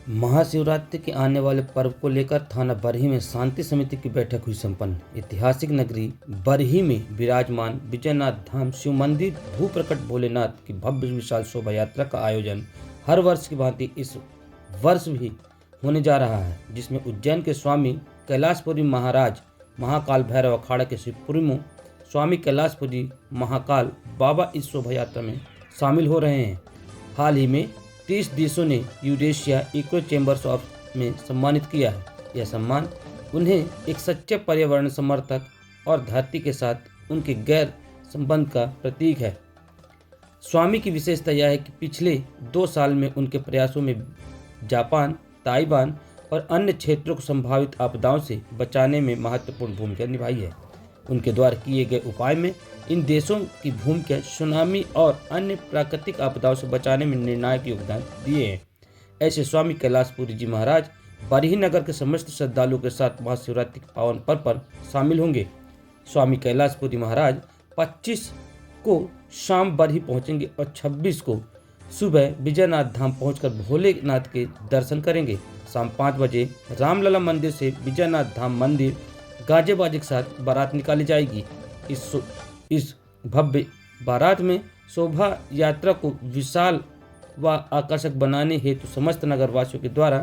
महाशिवरात्रि के आने वाले पर्व को लेकर थाना बरही में शांति समिति की बैठक हुई संपन्न। ऐतिहासिक नगरी बरही में विराजमान विजयनाथ धाम शिव मंदिर भू प्रकट भोलेनाथ की भव्य विशाल शोभा यात्रा का आयोजन हर वर्ष की भांति इस वर्ष भी होने जा रहा है, जिसमें उज्जैन के स्वामी कैलाशपुरी महाराज महाकाल भैरव अखाड़ा के शिवपुरी स्वामी कैलाशपुरी महाकाल बाबा इस शोभा यात्रा में शामिल हो रहे हैं। हाल ही में 30 देशों ने यूरेशिया इको चैम्बर्स ऑफ में सम्मानित किया है। यह सम्मान उन्हें एक सच्चे पर्यावरण समर्थक और धरती के साथ उनके गैर संबंध का प्रतीक है। स्वामी की विशेषता यह है कि पिछले 2 साल में उनके प्रयासों में जापान, ताइवान और अन्य क्षेत्रों को संभावित आपदाओं से बचाने में महत्वपूर्ण भूमिका निभाई है। उनके द्वारा किए गए उपाय में इन देशों की भूमिका सुनामी और अन्य प्राकृतिक आपदाओं से बचाने में निर्णायक योगदान दिए हैं। ऐसे स्वामी कैलाशपुरी जी महाराज बरही नगर के समस्त श्रद्धालुओं के साथ महाशिवरात्रि के पावन पर्व पर शामिल होंगे। स्वामी कैलाशपुरी महाराज 25 को शाम बरही पहुंचेंगे और 26 को सुबह विजयनाथ धाम पहुंचकर भोलेनाथ के दर्शन करेंगे। शाम 5 बजे रामलला मंदिर से विजयनाथ धाम मंदिर गाजे बाजे के साथ बारात निकाली जाएगी। इस भव्य बारात में शोभा यात्रा को विशाल व आकर्षक बनाने हेतु समस्त नगरवासियों के द्वारा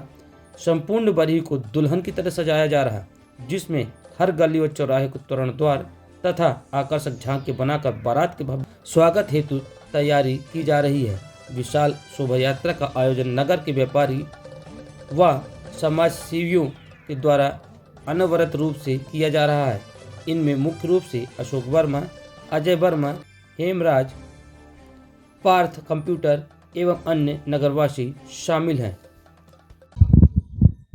संपूर्ण बरही को दुल्हन की तरह सजाया जा रहा है, जिसमें हर गली व चौराहे को तोरण द्वार तथा आकर्षक झांकी बनाकर बारात के भव्य स्वागत हेतु तैयारी की जा रही है। विशाल शोभा यात्रा का आयोजन नगर के व्यापारी व समाज सेवियों के द्वारा अनवरत रूप से किया जा रहा है। इनमें मुख्य रूप से अशोक वर्मा, अजय वर्मा, हेमराज, पार्थ कंप्यूटर एवं अन्य नगरवासी शामिल हैं।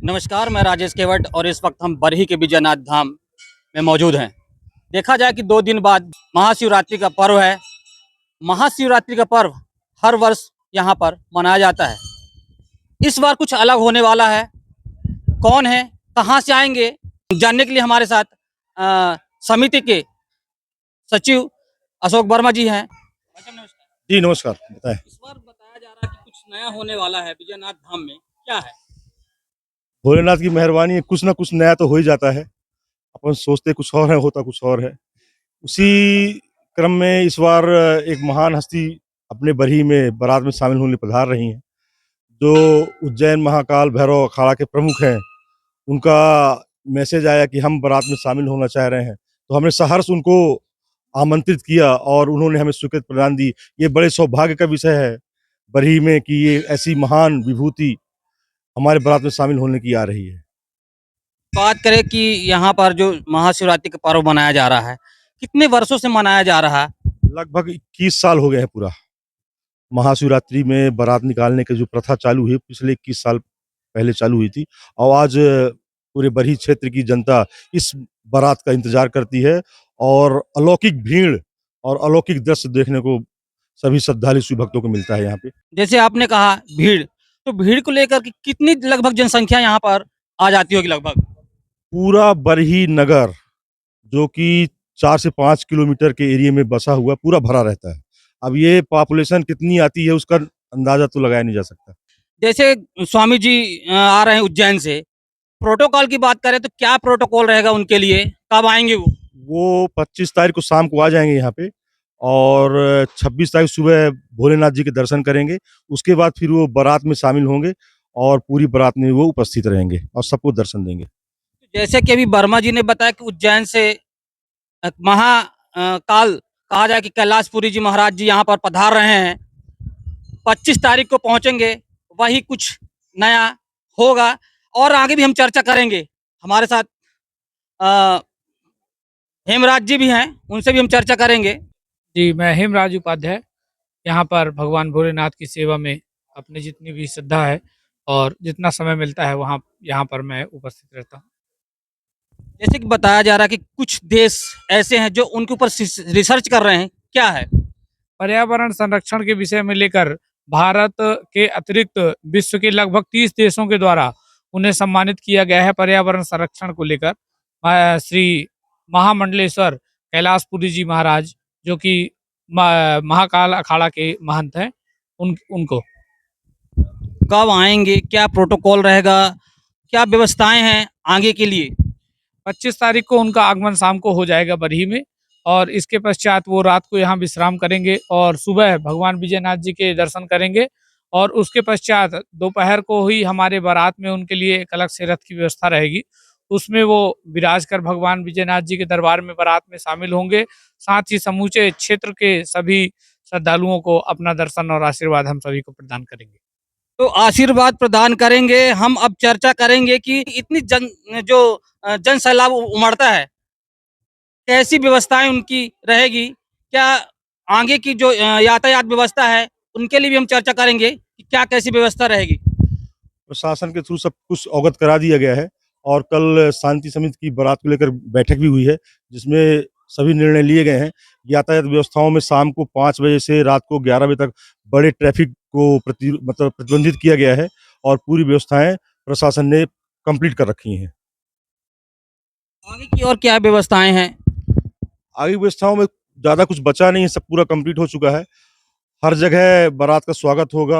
नमस्कार, मैं राजेश केवट और इस वक्त हम बरही के विजयनाथ धाम में मौजूद हैं। देखा जाए कि 2 दिन बाद महाशिवरात्रि का पर्व है। महाशिवरात्रि का पर्व हर वर्ष यहाँ पर मनाया जाता है। इस बार कुछ अलग होने वाला है। कौन है, कहाँ से आएंगे, जानने के लिए हमारे साथ समिति के सचिव अशोक वर्मा जी हैं। जी नमस्कार, बताएं। इस बार बताया जा रहा है कि कुछ नया होने वाला है विजयनाथ धाम में, क्या है? भोलेनाथ की मेहरबानी है, कुछ ना कुछ नया तो हो ही जाता है। अपन सोचते कुछ और है, होता कुछ और है। उसी क्रम में इस बार एक महान हस्ती अपने बरही में बारात में शामिल होने पधार रही हैं, जो उज्जैन महाकाल भैरव अखाड़ा के प्रमुख हैं। उनका मैसेज आया कि हम बारात में शामिल होना चाह रहे हैं, तो हमने सहर्ष उनको आमंत्रित किया और उन्होंने हमें स्वीकृति प्रदान दी। ये बड़े सौभाग्य का विषय है बरही में कि ये ऐसी महान विभूति हमारे बारात में शामिल होने की आ रही है। बात करें कि यहाँ पर जो महाशिवरात्रि का पर्व मनाया जा रहा है, कितने वर्षों से मनाया जा रहा है? लगभग 21 साल हो गए हैं पूरा। महाशिवरात्रि में बारात निकालने की जो प्रथा चालू हुई पिछले 21 साल पहले चालू हुई थी, और आज पूरे बरही क्षेत्र की जनता इस बारात का इंतजार करती है और अलौकिक भीड़ और अलौकिक दृश्य देखने को सभी श्रद्धालु शिव भक्तों को मिलता है यहाँ पे। जैसे आपने कहा भीड़, तो भीड़ को लेकर के कितनी लगभग जनसंख्या यहाँ पर आ जाती होगी? लगभग पूरा बरही नगर, जो कि 4 से 5 किलोमीटर के एरिया में बसा हुआ, पूरा भरा रहता है। अब ये पॉपुलेशन कितनी आती है उसका अंदाजा तो लगाया नहीं जा सकता। जैसे स्वामी जी आ रहे हैं उज्जैन से, प्रोटोकॉल की बात करें तो क्या प्रोटोकॉल रहेगा उनके लिए? कब आएंगे वो 25 तारीख को शाम को आ जाएंगे यहाँ पे और 26 तारीख सुबह भोलेनाथ जी के दर्शन करेंगे। उसके बाद फिर वो बारात में शामिल होंगे और पूरी बारात में वो उपस्थित रहेंगे और सबको दर्शन देंगे। जैसे कि अभी वर्मा जी ने बताया कि उज्जैन से महाकाल कहा जाए कि कैलाशपुरी जी महाराज जी यहाँ पर पधार रहे हैं। 25 तारीख को पहुंचेंगे, वही कुछ नया होगा और आगे भी हम चर्चा करेंगे। हमारे साथ हेमराज जी भी हैं, उनसे भी हम चर्चा करेंगे। जी, मैं हेमराज उपाध्याय यहाँ पर भगवान भोलेनाथ की सेवा में अपनी जितनी भी श्रद्धा है और जितना समय मिलता है वहाँ यहाँ पर मैं उपस्थित रहता हूँ। जैसे कि बताया जा रहा है कि कुछ देश ऐसे हैं जो उनके ऊपर रिसर्च कर रहे हैं, क्या है? पर्यावरण संरक्षण के विषय में लेकर भारत के अतिरिक्त विश्व के लगभग 30 देशों के द्वारा उन्हें सम्मानित किया गया है पर्यावरण संरक्षण को लेकर। श्री महामंडलेश्वर कैलाशपुरी जी महाराज, जो कि महाकाल अखाड़ा के महंत हैं, उनको कब आएंगे, क्या प्रोटोकॉल रहेगा, क्या व्यवस्थाएं हैं आगे के लिए? 25 तारीख को उनका आगमन शाम को हो जाएगा बरही में, और इसके पश्चात वो रात को यहाँ विश्राम करेंगे और सुबह भगवान विजयनाथ जी के दर्शन करेंगे। और उसके पश्चात दोपहर को ही हमारे बारात में उनके लिए एक अलग से रथ की व्यवस्था रहेगी। उसमें वो विराज कर भगवान विजयनाथ जी के दरबार में बारात में शामिल होंगे। साथ ही समूचे क्षेत्र के सभी श्रद्धालुओं को अपना दर्शन और आशीर्वाद हम सभी को प्रदान करेंगे। तो आशीर्वाद प्रदान करेंगे। हम अब चर्चा करेंगे कि इतनी जन सैलाब उमड़ता है, कैसी व्यवस्थाएं उनकी रहेगी, क्या आगे की जो यातायात व्यवस्था है उनके लिए भी हम चर्चा करेंगे कि क्या कैसी व्यवस्था रहेगी। प्रशासन के थ्रू सब कुछ अवगत करा दिया गया है और कल शांति समिति की बारात को लेकर बैठक भी हुई है, जिसमें सभी निर्णय लिए गए हैं। यातायात व्यवस्थाओं में शाम को 5 बजे से रात को 11 बजे तक बड़े ट्रैफिक को प्रतिबंधित किया गया है और पूरी व्यवस्थाएं प्रशासन ने कंप्लीट कर रखी हैं। आगे की और क्या व्यवस्थाएं हैं? आगे व्यवस्थाओं में ज़्यादा कुछ बचा नहीं है, सब पूरा कंप्लीट हो चुका है। हर जगह बारात का स्वागत होगा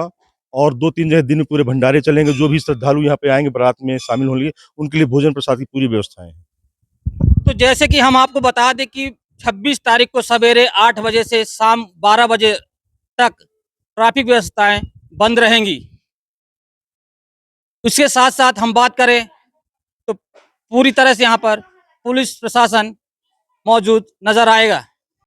और 2-3 जगह दिन में पूरे भंडारे चलेंगे। जो भी श्रद्धालु यहाँ पे आएंगे बारात में शामिल होंगे, उनके लिए भोजन प्रसाद की पूरी व्यवस्थाएं हैं। तो जैसे कि हम आपको बता दें कि 26 तारीख को सवेरे 8 बजे से शाम 12 बजे तक ट्रैफिक व्यवस्थाएं बंद रहेंगी। उसके साथ साथ हम बात करें तो पूरी तरह से यहाँ पर पुलिस प्रशासन मौजूद नजर आएगा।